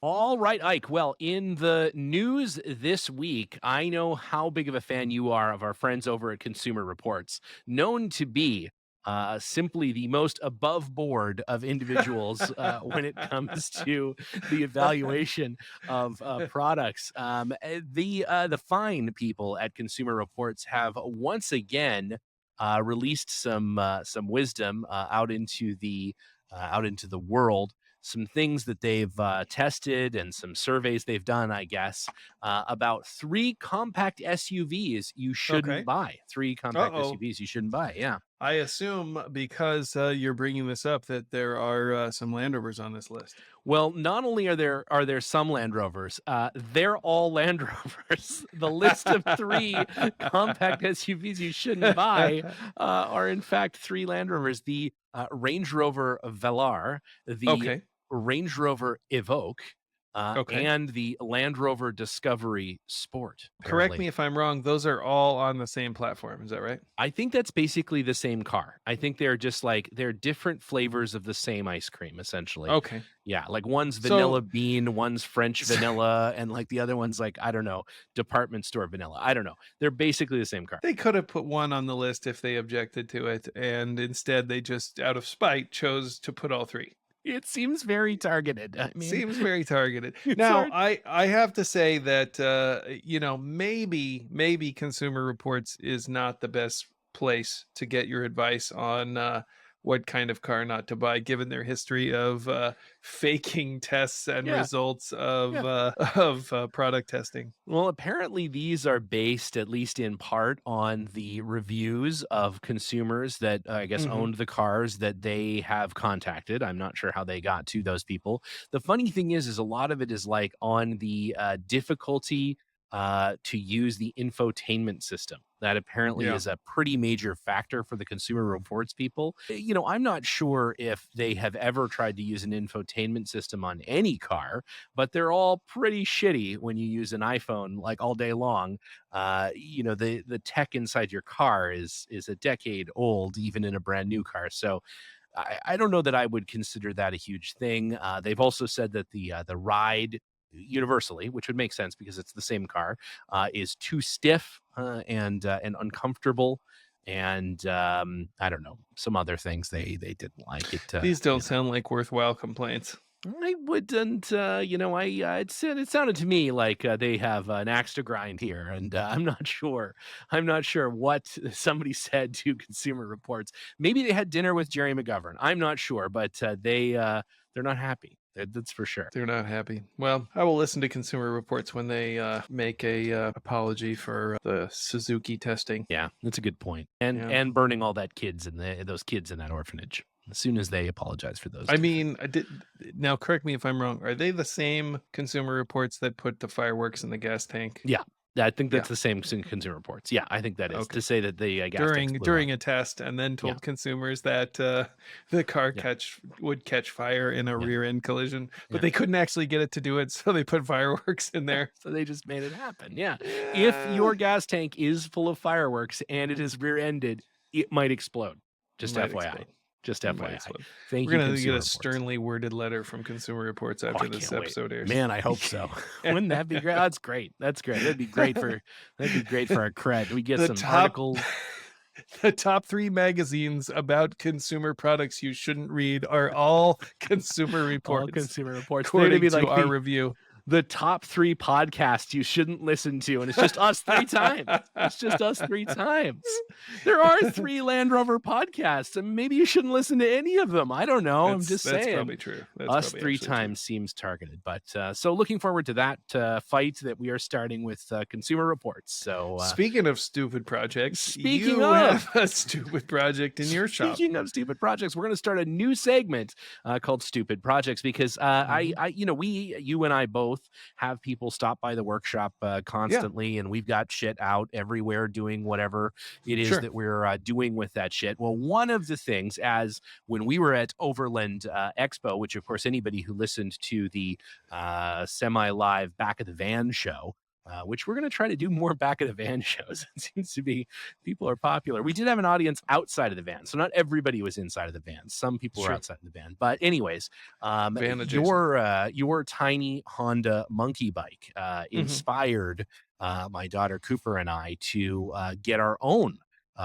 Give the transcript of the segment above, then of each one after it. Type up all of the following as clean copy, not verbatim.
All right, Ike. Well, in the news this week, I know how big of a fan you are of our friends over at Consumer Reports, known to be simply the most above board of individuals when it comes to the evaluation of products. The fine people at Consumer Reports have once again released some wisdom out into the world, some things that they've tested and some surveys they've done, I guess, about three compact SUVs you shouldn't Okay. buy. Three compact Uh-oh. SUVs you shouldn't buy. Yeah. I assume because you're bringing this up that there are some Land Rovers on this list. Well, not only are there some Land Rovers, they're all Land Rovers. The list of three compact SUVs you shouldn't buy are in fact three Land Rovers: the Range Rover Velar, the Okay. Range Rover Evoque, Okay. and the Land Rover Discovery Sport, Correct apparently. me if I'm wrong. Those are all on the same platform. Is that right? I think that's basically the same car. I think they're just like they're different flavors of the same ice cream, essentially. Okay. Yeah, like one's vanilla So, bean, one's French vanilla, and like the other one's like, I don't know, department store vanilla. I don't know. They're basically the same car. they could have put one on the list if they objected to it, and instead they just, out of spite, chose to put all three. It seems very targeted. I mean, Seems very targeted. it's Now, hard. I have to say that maybe Consumer Reports is not the best place to get your advice on what kind of car not to buy, given their history of faking tests and Yeah, results of yeah. product testing. Well, apparently these are based, at least in part, on the reviews of consumers that I guess Hmm. owned the cars that they have contacted. I'm not sure how they got to those people. The funny thing is a lot of it is like on the difficulty to use the infotainment system. That apparently Yeah. is a pretty major factor for the Consumer Reports people. I'm not sure if they have ever tried to use an infotainment system on any car, but they're all pretty shitty when you use an iPhone like all day long. The tech inside your car is a decade old, even in a brand new car. So I don't know that I would consider that a huge thing. They've also said that the ride universally, which would make sense because it's the same car, is too stiff and uncomfortable. And I don't know, some other things they didn't like it. These don't sound like worthwhile complaints. I wouldn't, it sounded to me like they have an axe to grind here, and I'm not sure. I'm not sure what somebody said to Consumer Reports. Maybe they had dinner with Jerry McGovern. I'm not sure, but they're not happy. That's for sure. They're not happy. Well, I will listen to Consumer Reports when they make a apology for the Suzuki testing. Yeah, that's a good point. And Yeah. and burning all that kids in those kids in that orphanage as soon as they apologize for those I 2 things. mean, I did now correct me if I'm wrong. Are they the same Consumer Reports that put the fireworks in the gas tank? Yeah, I think Yeah. that's the same Consumer Reports. Yeah, I think that is Okay. to say that the gas tanks During blew up. during a test and then Yeah, told consumers that the car yeah, would catch fire in a yeah, rear end collision, but yeah. they couldn't actually get it to do it, so they put fireworks in there. So they just made it happen. Yeah. If Yeah. your gas tank is full of fireworks and it is rear-ended, it might explode. Just Might FYI. explode. Just It might FYI. explode. Thank We're you, gonna get Consumer a Reports. sternly worded letter from Consumer Reports Oh, I after this can't wait. episode airs. Man, I hope so. Wouldn't that be great? That's great. That's great. That'd be great for our cred. We get The some top articles. the top 3 magazines about consumer products you shouldn't read are all Consumer All Reports, Consumer Reports. They're gonna according be to like our the review. the top 3 podcasts you shouldn't listen to, and it's just us 3 times. It's just us 3 times. There are 3 Land Rover podcasts, and maybe you shouldn't listen to any of them. I don't know. I'm just That's saying. probably true. That's Us probably 3 actually true. times seems targeted, but, so looking forward to that, fight that we are starting with, Consumer Reports. So, Speaking of stupid projects, speaking you have of a stupid project in your shop. Speaking of stupid projects, we're going to start a new segment called Stupid Projects because Mhm. you and I both have people stop by the workshop Yeah, constantly, and we've got shit out everywhere doing whatever it is sure. that we're doing with that shit. Well, one of the things, as when we were at Overland Expo, which of course anybody who listened to the semi-live Back of the Van show which we're going to try to do more back of the van shows. It seems to be people are popular. We did have an audience outside of the van, so not everybody was inside of the van. Some people were Sure. outside of the van. But anyways, Van adjacent. your tiny Honda monkey bike Mhm. inspired my daughter Cooper and I to get our own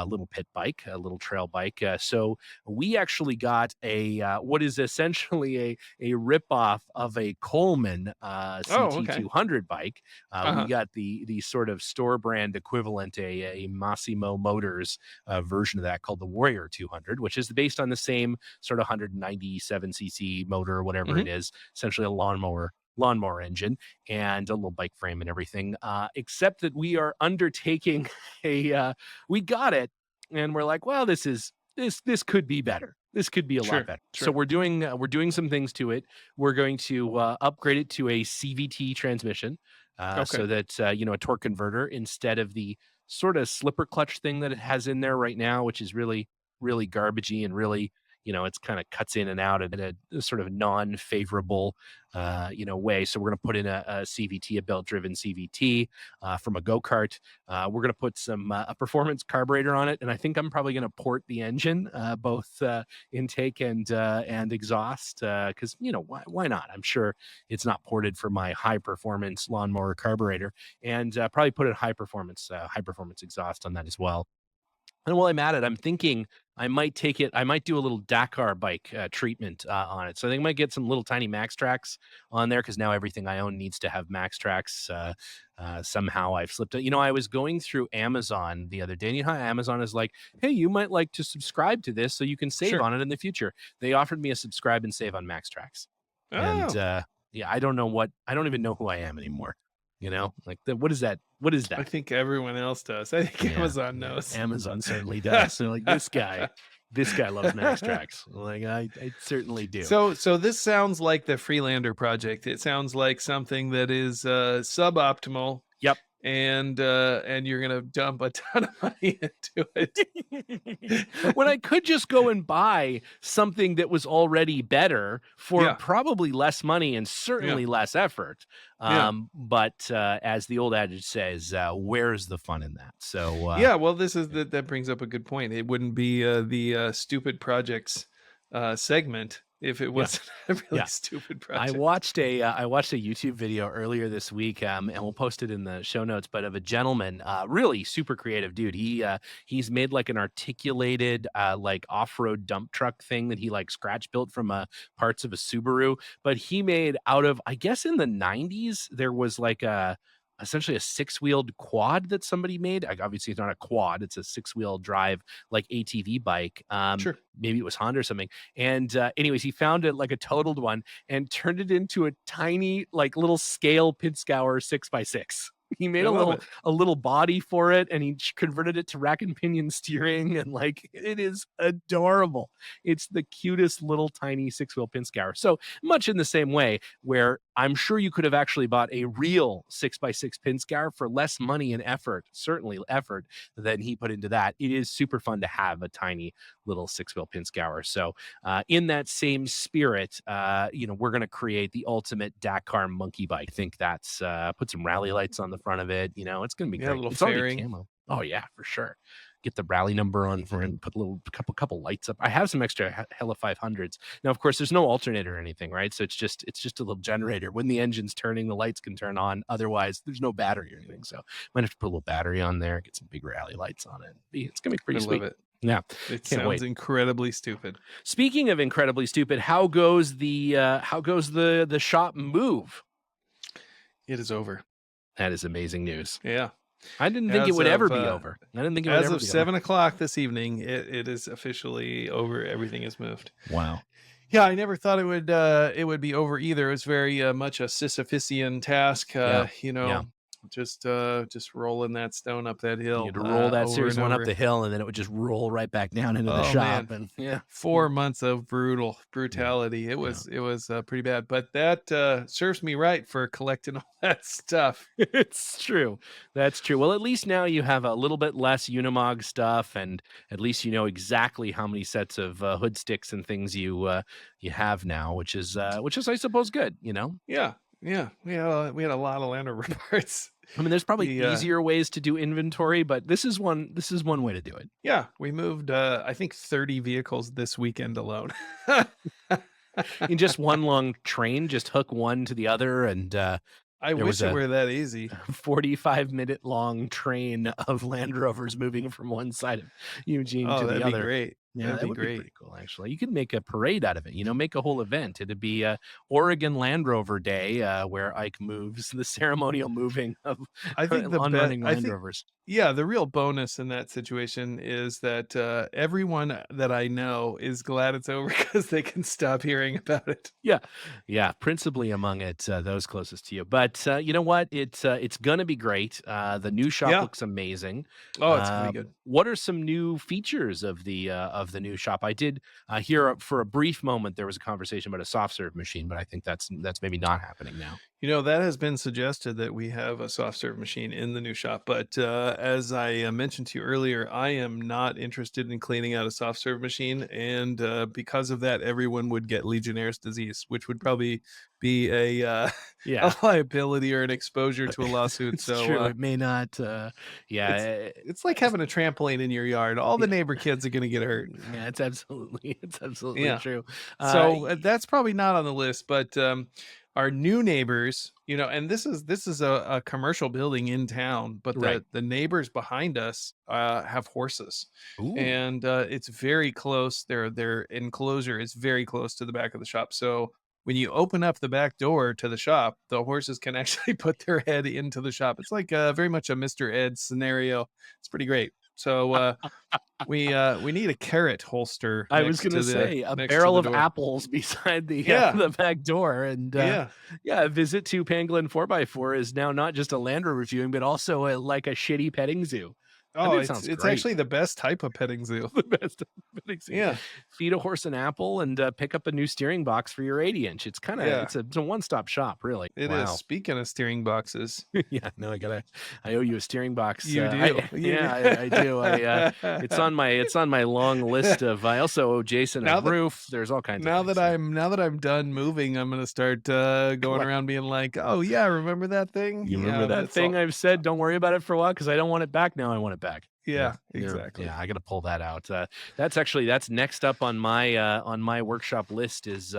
little pit bike, a little trail bike. So we actually got a what is essentially a ripoff of a Coleman Oh, okay. CT200 bike. We Uh-huh. got the sort of store brand equivalent, a Massimo Motors version of that called the Warrior 200, which is based on the same sort of 197cc motor or whatever it Mhm. is, essentially a lawnmower engine and a little bike frame and everything. Except that we are undertaking we got it and we're like, well, this could be better. This could be a lot Sure. better. So Sure. we're doing some things to it. We're going to upgrade it to a CVT transmission, so Okay. that a torque converter instead of the sort of slipper clutch thing that it has in there right now, which is really garbagey and really it's kind of cuts in and out in a sort of non-favorable way. So we're going to put in a CVT, a belt-driven CVT from a go-kart. We're going to put a performance carburetor on it, and I think I'm probably going to port the engine, both intake and exhaust, because why not? I'm sure it's not ported for my high performance lawnmower carburetor, and probably put a high performance exhaust on that as well. And while I'm at it, I'm thinking I might take it. I might do a little Dakar bike treatment on it. So I think I might get some little tiny Max Tracks on there because now everything I own needs to have Max Tracks. Somehow I've slipped it. I was going through Amazon the other day. And you know how Amazon is like, hey, you might like to subscribe to this so you can save Sure. on it in the future. They offered me a subscribe and save on Max Tracks. And Oh, yeah, I don't even know who I am anymore. Like what is that? What is I that? think everyone else does. I think Yeah, Amazon yeah, knows. Amazon certainly does. They're like, this guy loves Max Tracks. Like, I certainly do. So this sounds like the Freelander project. It sounds like something that is suboptimal, Yep. and you're gonna dump a ton of money into it. When I could just go and buy something that was already better for Yeah, probably less money and yeah, certainly less effort. yeah. But as the old adage says, where's the fun in that? So, Yeah, well, this is that brings up a good point. It wouldn't be the stupid projects segment if it yeah, wasn't a really yeah. stupid I project. watched I watched a YouTube video earlier this week, and we'll post it in the show notes. But of a gentleman, really super creative dude. He's made like an articulated like off road dump truck thing that he like scratch built from parts of a Subaru. But he made out of I guess in the '90s there was like a essentially a six-wheeled quad that somebody made. Like, obviously, it's not a quad; it's a six-wheel drive like ATV bike. Sure. Maybe it was Honda or something. And anyways, he found it like a totaled one and turned it into a tiny, like little scale Pinscauer 6x6. He made I love it. a little body for it and he converted it to rack and pinion steering and like it is adorable. It's the cutest little tiny six-wheel Pinscauer. So much in the same way where I'm sure you could have actually bought a real 6x6 Pinscauer for less money and effort, certainly effort than he put into that. It is super fun to have a tiny little six-wheel Pinscauer. So in that same spirit, we're going to create the ultimate Dakar monkey bike. I think that's put some rally lights on the front of it. It's going to be Yeah, a great. little It's already fairing. camo. Oh yeah, for sure. Get the rally number on for it, put a little couple lights up. I have some extra Hella 500s. Now, of course, there's no alternator or anything, right? So it's just a little generator. When the engine's turning, the lights can turn on. Otherwise, there's no battery or anything. So might have to put a little battery on there, get some big rally lights on it. It's gonna be I pretty love sweet. it. Yeah, It can't sounds wait. incredibly stupid. Speaking of incredibly stupid, how goes the shop move? It is over. That is amazing news. Yeah. I didn't think it As would ever of be over. I didn't think it would as ever of be over. 7 o'clock this evening, it is officially over. Everything is moved. Wow. Yeah, I never thought it would be over either. It was very much a Sisyphusian task, Yeah. Yeah. just rolling that stone up that You hill had to roll that over series and one up over. the hill, and then it would just roll right back down into the Oh shop. man, And yeah, yeah, 4 months of yeah, brutality. It yeah. was pretty bad, but that serves me right for collecting all that stuff. It's true. That's true. Well, at least now you have a little bit less Unimog stuff, and at least you know exactly how many sets of hood sticks and things you have now, which is I suppose good. Yeah, yeah, we had a lot of Land Rover parts. I mean, there's probably We, easier ways to do inventory, but this is one way to do it. yeah, we moved, I think 30 vehicles this weekend alone. In just one long train, just hook one to the other, and, I there was wish it a were that easy. 45-minute long train of Land Rovers moving from one side of Eugene Oh, to the that'd be other. great. Yeah, That'd that be would be great. pretty cool, actually. You could make a parade out of it, make a whole event. It'd be, Oregon Land Rover Day, where Ike moves, the ceremonial moving of I think the bet on-running I Land think Rovers. yeah, the real bonus in that situation is that, everyone that I know is glad it's over because they can stop hearing about it. Yeah. Yeah, principally among it, those closest to you. But, you know what? It's gonna be great. The new shop Yeah. looks amazing. Oh, it's gonna be good. What are some new features of the new shop? I did, hear for a brief moment, there was a conversation about a soft serve machine, but I think that's maybe not happening now. That has been suggested that we have a soft serve machine in the new shop, but, as I, mentioned to you earlier, I am not interested in cleaning out a soft serve machine, and, because of that, everyone would get Legionnaire's disease, which would probably be a Yeah. liability or an exposure to a lawsuit, It's so, true. It may not, yeah, it's it's like having a trampoline in your yard. All the yeah. neighbor kids are gonna get hurt. Yeah, it's absolutely it's absolutely Yeah. true. So, Y that's probably not on the list, but, our new neighbors, and this is a commercial building in town, but Right. the neighbors behind us, have horses, Ooh. and, it's very close. Their enclosure is very close to the back of the shop, so when you open up the back door to the shop, the horses can actually put their head into the shop. It's like, very much a Mr. Ed scenario. It's pretty great. So, we need a carrot holster I was gonna say a next to barrel the of door. apples beside the, Yeah, the back door, and, yeah. yeah, a visit to Pangolin 4x4 is now not just a Land Rover viewing, but also like a shitty petting zoo. I Oh, think it it's sounds it's great. actually the best type of petting zoo. The best petting zoo. Yeah, Feed a horse an apple and, pick up a new steering box for your 80-inch. It's kinda yeah, it's a one-stop shop, really. it is. Wow. Speaking of steering boxes, Yeah, no, I owe you a steering box. you do. You do. Yeah, I do. It's on my long list of. I also owe Jason a Now that roof. There's all kinds of now things. that I'm done moving, I'm gonna start, going Collect. around being like, "Oh, yeah, remember that thing? You remember Yeah, that that's thing all." I've said? Don't worry about it for a while because I don't want it back. Now I want it back. Yeah, Yeah, yeah, exactly. yeah. I got to pull that out. That's next up on my workshop list is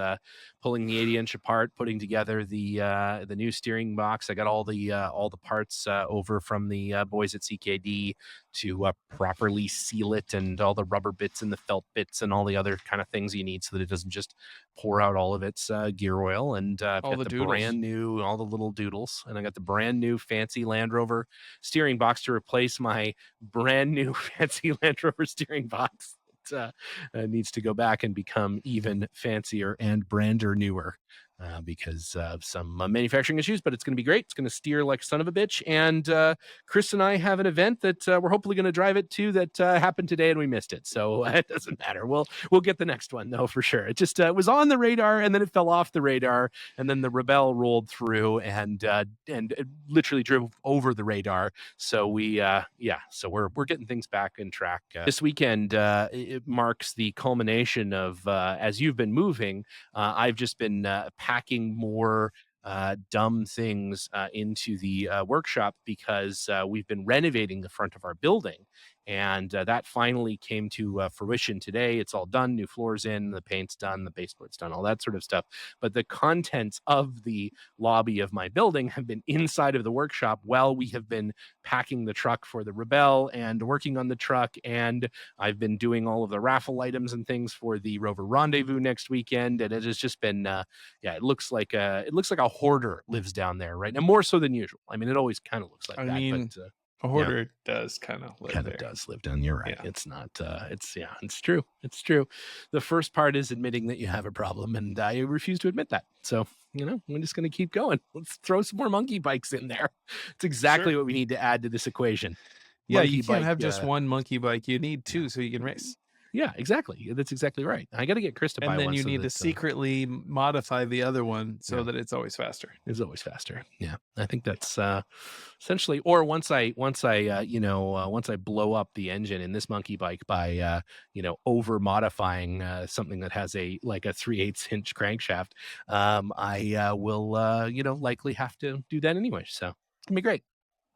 pulling the 80-inch apart, putting together the new steering box. I got all the parts over from the boys at CKD to properly seal it, and all the rubber bits and the felt bits and all the other kind of things you need so that it doesn't just pour out all of its gear oil. And I've All got the the doodles. brand new, all the little doodles, and I got the brand new fancy Land Rover steering box to replace my brand new fancy Land Rover steering box. It needs to go back and become even fancier and brander newer because of some manufacturing issues, but it's going to be great. It's going to steer like a son of a bitch. And Chris and I have an event that we're hopefully going to drive it to that happened today and we missed it. So it doesn't matter. We'll get the next one though for sure. It just was on the radar and then it fell off the radar, and then the Rebelle rolled through and it literally drove over the radar. So so we're getting things back in track. This weekend it marks the culmination of as you've been moving. I've just been packing more dumb things into the workshop because we've been renovating the front of our building. And that finally came to fruition today. It's all done, new floors in, the paint's done, the baseboard's done, all that sort of stuff. But the contents of the lobby of my building have been inside of the workshop while we have been packing the truck for the Rebelle and working on the truck. And I've been doing all of the raffle items and things for the Rover Rendezvous next weekend. And it has just been, yeah, it looks like a hoarder lives down there right now, more so than usual. I mean, it always kind of looks like I that, but mean, a yeah, hoarder does kinda live kind of there. does live down. You're right. Yeah. It's not. It's yeah. It's true. It's true. The first part is admitting that you have a problem, and I refuse to admit that. So we're just going to keep going. Let's throw some more monkey bikes in there. It's exactly Sure. what we need to add to this equation. Yeah, you Monkey can't bike. have just one monkey bike, you need Yeah. 2 so you can race. Yeah. Exactly. That's exactly right. I got to get Chris to And buy then one you so need to that. secretly modify the other one so Yeah. that it's always faster. Is always faster. Yeah, I think that's essentially. Or once I blow up the engine in this monkey bike by over modifying something that has a like a 3/8 inch crankshaft, I will likely have to do that anyway. So it's gonna be great.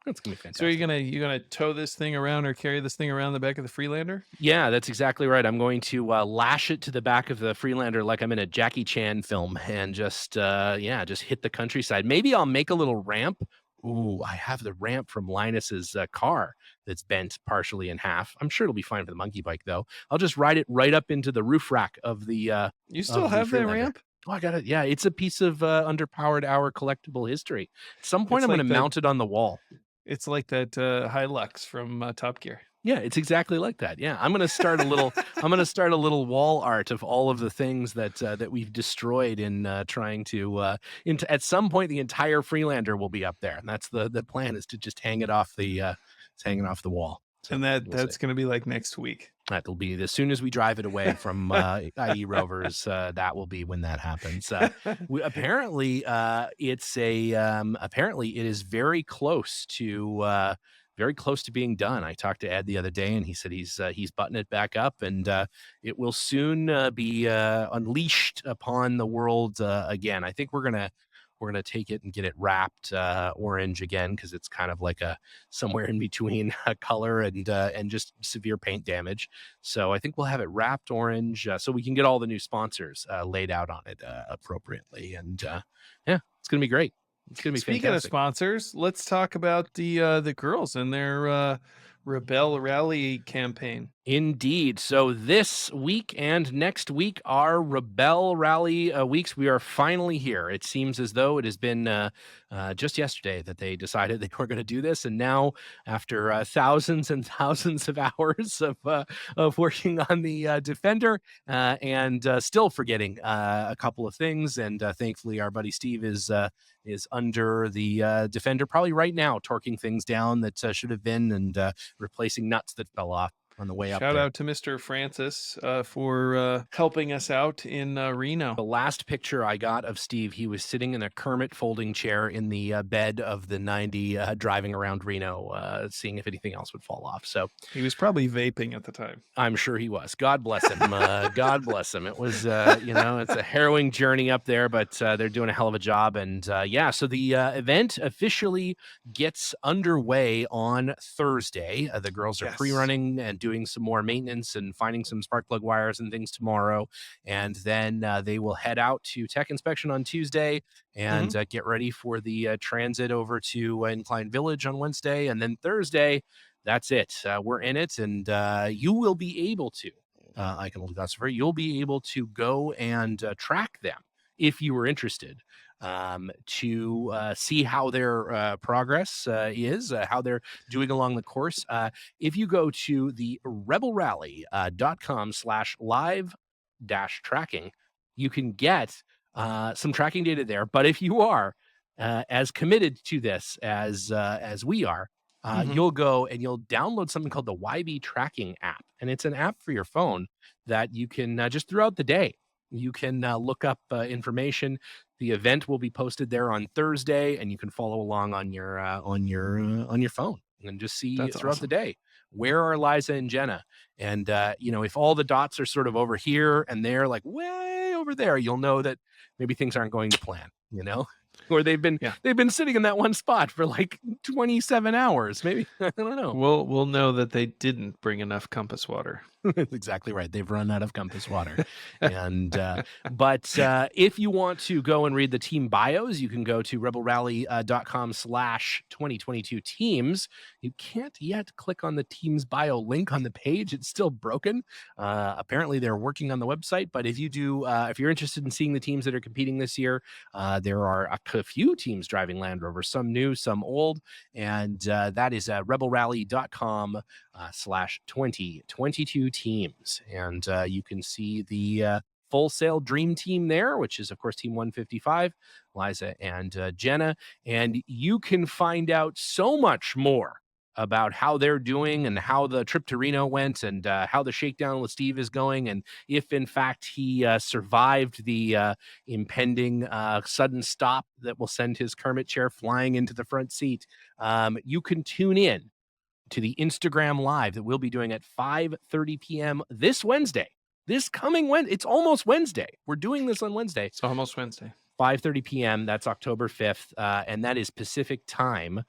That's gonna be So are fantastic. you gonna tow this thing around or carry this thing around the back of the Freelander? Yeah, that's exactly right. I'm going to lash it to the back of the Freelander like I'm in a Jackie Chan film and just, yeah, just hit the countryside. Maybe I'll make a little ramp. Ooh, I have the ramp from Linus's car that's bent partially in half. I'm sure it'll be fine for the monkey bike, though. I'll just ride it right up into the roof rack You still of the have that Freelander. ramp? Oh, I got it. Yeah, it's a piece of underpowered hour collectible history. At some point, It's I'm going to like that mount it on the wall. it's like that, Hilux from, Top Gear. Yeah, it's exactly like that. Yeah, I'm gonna start a little wall art of all of the things that we've destroyed in trying to into at some point the entire Freelander will be up there, and that's the plan is to just hang it off it's hanging off the wall. So And we'll see. that's gonna be, like, next week. That'll be as soon as we drive it away from IE Rovers. That will be when that happens. Apparently, apparently it is very close to being done. I talked to Ed the other day, and he said he's buttoning it back up, and it will soon be unleashed upon the world again. I think we're gonna take it and get it wrapped orange again because it's kind of like a somewhere in between color and just severe paint damage. So I think we'll have it wrapped orange so we can get all the new sponsors laid out on it appropriately. And yeah, it's gonna be great. It's gonna be Speaking of fantastic. sponsors, let's talk about the girls and their, Rebelle Rally campaign. Indeed. So this week and next week are Rebelle Rally weeks. We are finally here. It seems as though it has been just yesterday that they decided they were going to do this, and now, after thousands and thousands of hours of working on the Defender and still forgetting a couple of things, and thankfully our buddy Steve is under the Defender probably right now, torquing things down that should have been and replacing nuts that fell off on the way up Shout there. out to Mr. Francis, for, helping us out in, The Reno. last picture I got of Steve, he was sitting in a Kermit folding chair in the bed of the 90, driving around Reno, seeing if anything else would fall off. So He was probably vaping at the time. I'm sure he was. God bless him. God bless him. It was, it's a harrowing journey up there, but they're doing a hell of a job. And yeah, so the event officially gets underway on Thursday. The girls are Yes. pre-running and doing some more maintenance and finding some spark plug wires and things tomorrow. And then they will head out to tech inspection on Tuesday and Mhm. get ready for the transit over to Incline Village on Wednesday. And then Thursday, that's it. We're in it, and you will be able to. I can hold that's for you'll be able to go and track them if you were interested to see how their progress is, how they're doing along the course. If you go to the rebelrally.com/live dash tracking, you can get some tracking data there. But if you are as committed to this as we are, Mhm. you'll go and you'll download something called the YB tracking app. And it's an app for your phone that you can just throughout the day, you can look up information. The event will be posted there on Thursday, and you can follow along on your phone and just see That's throughout the awesome. day where are Liza and Jenna. And if all the dots are sort of over here and they're like way over there, you'll know that maybe things aren't going to plan. Or Yeah. they've been sitting in that one spot for like 27 hours. Maybe I don't know. We'll know that they didn't bring enough compass water. That's exactly right. They've run out of compass water. And but if you want to go and read the team bios, you can go to rebelrally.com/2022 teams. You can't yet click on the team's bio link on the page. It's still broken. Apparently they're working on the website, but if you do, if you're interested in seeing the teams that are competing this year, there are a few teams driving Land Rover, some new, some old, and that is rebelrally.com /2022 teams. And you can see the Full Sail Dream Team there, which is, of course, Team 155, Liza and Jenna. And you can find out so much more about how they're doing and how the trip to Reno went and how the shakedown with Steve is going. And if, in fact, he survived the impending sudden stop that will send his Kermit chair flying into the front seat, you can tune in to the Instagram live that we'll be doing at 5:30 p.m. this Wednesday. This coming Wednesday. It's almost Wednesday. We're doing this on Wednesday. It's almost Wednesday. 5:30 p.m. That's October 5th, and that is Pacific time.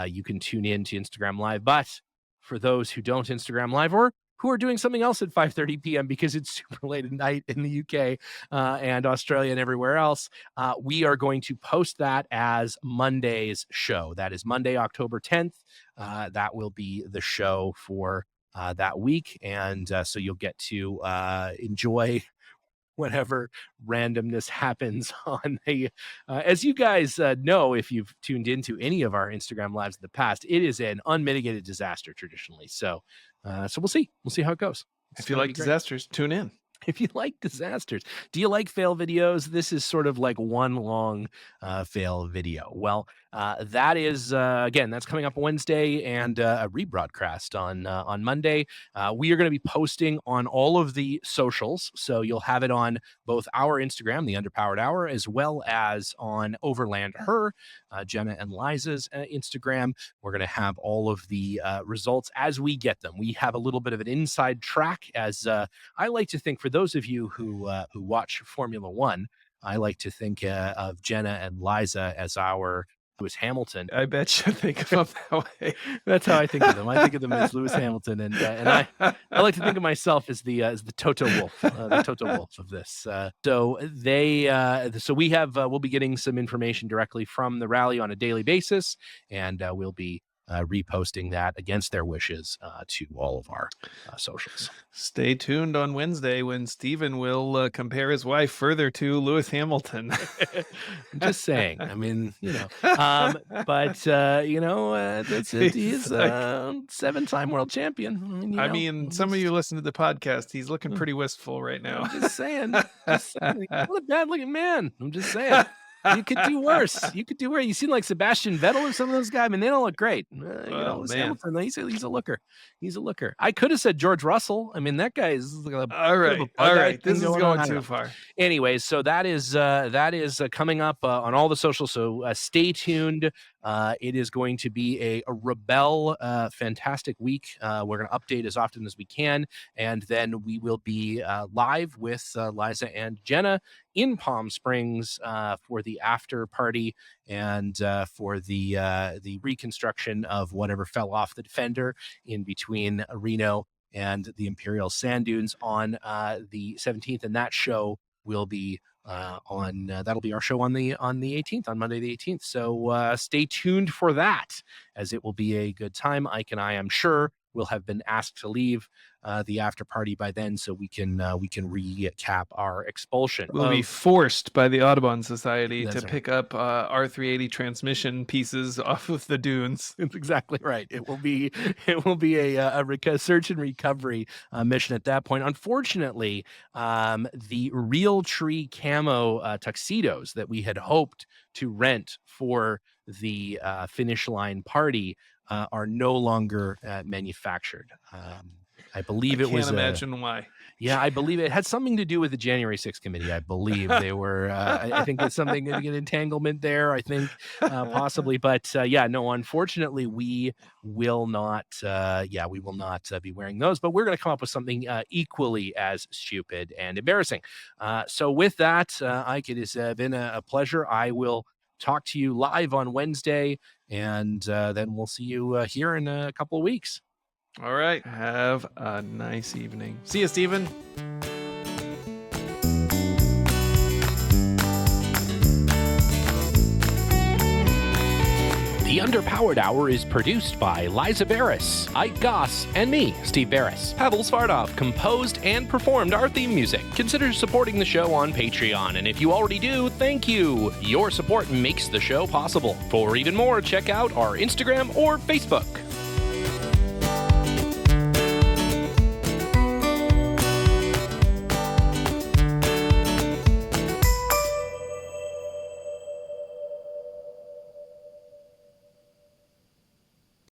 You can tune in to Instagram Live, but for those who don't Instagram Live or who are doing something else at 5:30 p.m. because it's super late at night in the UK and Australia and everywhere else, we are going to post that as Monday's show. That is Monday, October 10th. That will be the show for that week, and so you'll get to enjoy whatever randomness happens on the as you guys know, if you've tuned into any of our Instagram lives in the past, it is an unmitigated disaster traditionally. So we'll see how it goes. If you like disasters, tune in. If you like disasters, do you like fail videos? This is sort of like one long fail video. Well, that is again, that's coming up Wednesday, and a rebroadcast on Monday. We are going to be posting on all of the socials, so you'll have it on both our Instagram, the Underpowered Hour, as well as on Overland Her, Jenna and Liza's Instagram. We're going to have all of the results as we get them. We have a little bit of an inside track, as I like to think. For those of you who watch Formula One, I like to think of Jenna and Liza as our Lewis Hamilton. I bet you think of them that way. That's how I think of them. I think of them as Lewis Hamilton, and I like to think of myself as the Toto Wolff, the Toto Wolff of this. So we have we'll be getting some information directly from the rally on a daily basis, and we'll be reposting that against their wishes to all of our socials. Stay tuned on Wednesday when Steven will compare his wife further to Lewis Hamilton. I'm just saying. I mean, but he's a 7-time world champion. I mean, some of you listen to the podcast. He's looking pretty wistful right now. I'm just saying. What a bad-looking man. I'm just saying. You could do worse. You could do worse. You seem like Sebastian Vettel or some of those guys. I mean, they don't look great. Hamilton, he's a looker. He's a looker. I could have said George Russell. I mean, that guy is like all right. This is going too far. Anyways, so that is coming up on all the socials. So stay tuned. It is going to be a Rebelle fantastic week. We're going to update as often as we can, and then we will be live with Liza and Jenna in Palm Springs for the after party and for the reconstruction of whatever fell off the Defender in between Reno and the Imperial Sand Dunes on the 17th, and that show will be that'll be our show on the 18th, on Monday the 18th. So stay tuned for that, as it will be a good time. Ike and I am sure will have been asked to leave the after party by then, so we can recap our expulsion. We'll be forced by the Audubon Society to pick up R380 transmission pieces off of the dunes. That's exactly right. It will be a search and recovery mission at that point. Unfortunately, the Real Tree camo tuxedos that we had hoped to rent for the finish line party are no longer manufactured. I believe it was. I can't imagine why. Yeah, I believe it had something to do with the January 6th committee. I believe they were. I think it's something to get entanglement there. I think possibly, but unfortunately, we will not. We will not be wearing those. But we're going to come up with something equally as stupid and embarrassing. So with that, Ike, it has been a pleasure. I will talk to you live on Wednesday, and then we'll see you here in a couple of weeks. All right. Have a nice evening. See you, Steven. The Underpowered Hour is produced by Liza Barris, Ike Goss, and me, Steve Barris. Pavel Svardov composed and performed our theme music. Consider supporting the show on Patreon, and if you already do, thank you. Your support makes the show possible. For even more, check out our Instagram or Facebook.